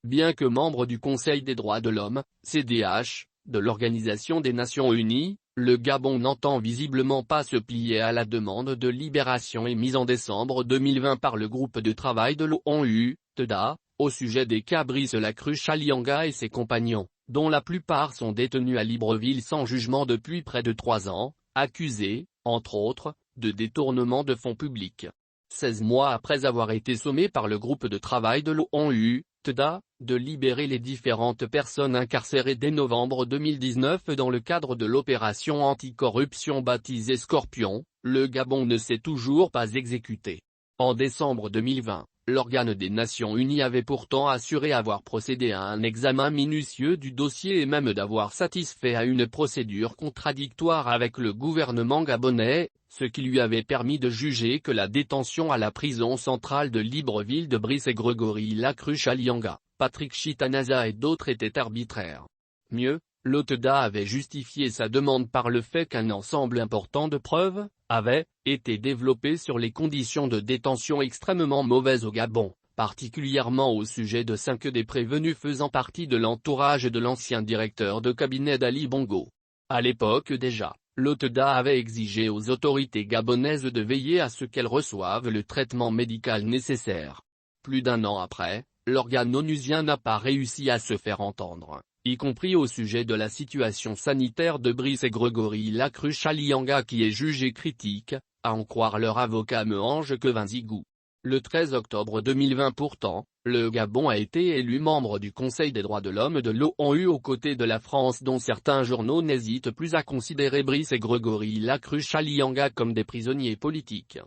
Bien que membre du Conseil des droits de l'homme, CDH, de l'Organisation des Nations Unies, le Gabon n'entend visiblement pas se plier à la demande de libération émise en décembre 2020 par le groupe de travail de l'ONU, TEDA, au sujet des cas Brice Lacruche Alianga et ses compagnons, dont la plupart sont détenus à Libreville sans jugement depuis près de 3 ans, accusés, entre autres, de détournement de fonds publics. 16 mois après avoir été sommé par le groupe de travail de l'ONU, TEDA, de libérer les différentes personnes incarcérées dès novembre 2019 dans le cadre de l'opération anticorruption baptisée Scorpion, le Gabon ne s'est toujours pas exécuté. En décembre 2020, l'organe des Nations Unies avait pourtant assuré avoir procédé à un examen minutieux du dossier et même d'avoir satisfait à une procédure contradictoire avec le gouvernement gabonais, ce qui lui avait permis de juger que la détention à la prison centrale de Libreville de Brice Grégory Lacruche Alianga, Patrick Chitanaza et d'autres était arbitraire. Mieux, l'OTEDA avait justifié sa demande par le fait qu'un ensemble important de preuves avait été développé sur les conditions de détention extrêmement mauvaises au Gabon, particulièrement au sujet de 5 des prévenus faisant partie de l'entourage de l'ancien directeur de cabinet d'Ali Bongo. À l'époque déjà, l'OTEDA avait exigé aux autorités gabonaises de veiller à ce qu'elles reçoivent le traitement médical nécessaire. Plus d'1 an après, l'organe onusien n'a pas réussi à se faire entendre, y compris au sujet de la situation sanitaire de Brice Grégory Lacruche Alianga qui est jugé critique, à en croire leur avocat Meange Kevinzigou. Le 13 octobre 2020 pourtant, le Gabon a été élu membre du Conseil des droits de l'homme de l'ONU aux côtés de la France dont certains journaux n'hésitent plus à considérer Brice Grégory Lacruche Alianga comme des prisonniers politiques.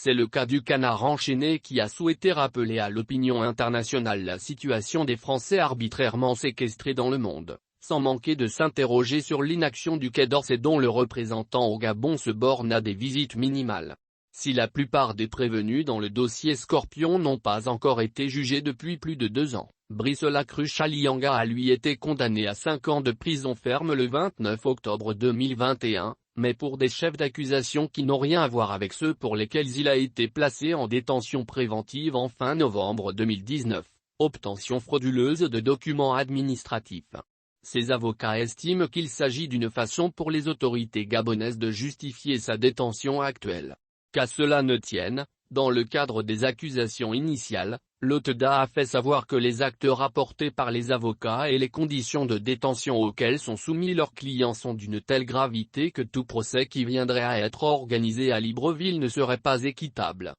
C'est le cas du Canard enchaîné qui a souhaité rappeler à l'opinion internationale la situation des Français arbitrairement séquestrés dans le monde, sans manquer de s'interroger sur l'inaction du Quai d'Orsay dont le représentant au Gabon se borne à des visites minimales. Si la plupart des prévenus dans le dossier Scorpion n'ont pas encore été jugés depuis plus de 2 ans, Brice Lacruche Alianga a lui été condamné à 5 ans de prison ferme le 29 octobre 2021, mais pour des chefs d'accusation qui n'ont rien à voir avec ceux pour lesquels il a été placé en détention préventive en fin novembre 2019, obtention frauduleuse de documents administratifs. Ses avocats estiment qu'il s'agit d'une façon pour les autorités gabonaises de justifier sa détention actuelle. Qu'à cela ne tienne, dans le cadre des accusations initiales, l'OTEDA a fait savoir que les actes rapportés par les avocats et les conditions de détention auxquelles sont soumis leurs clients sont d'une telle gravité que tout procès qui viendrait à être organisé à Libreville ne serait pas équitable.